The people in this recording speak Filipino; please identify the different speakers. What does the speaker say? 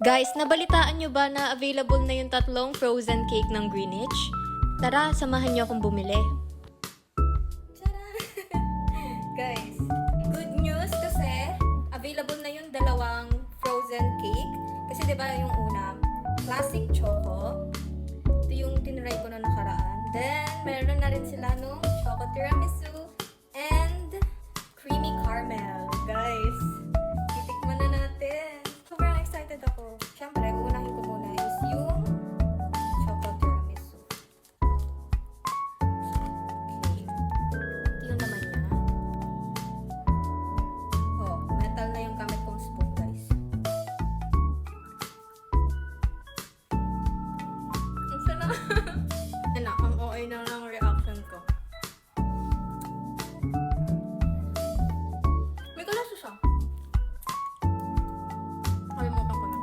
Speaker 1: Guys, nabalitaan nyo ba na available na yung tatlong frozen cake ng Greenwich? Tara, samahan nyo akong bumili. Tara! Guys, good news kasi available na yung dalawang frozen cake. Kasi diba yung una, classic choco. Ito yung tinry ko na nakaraan. Then, meron na rin sila nung choco tiramisu and creamy caramel.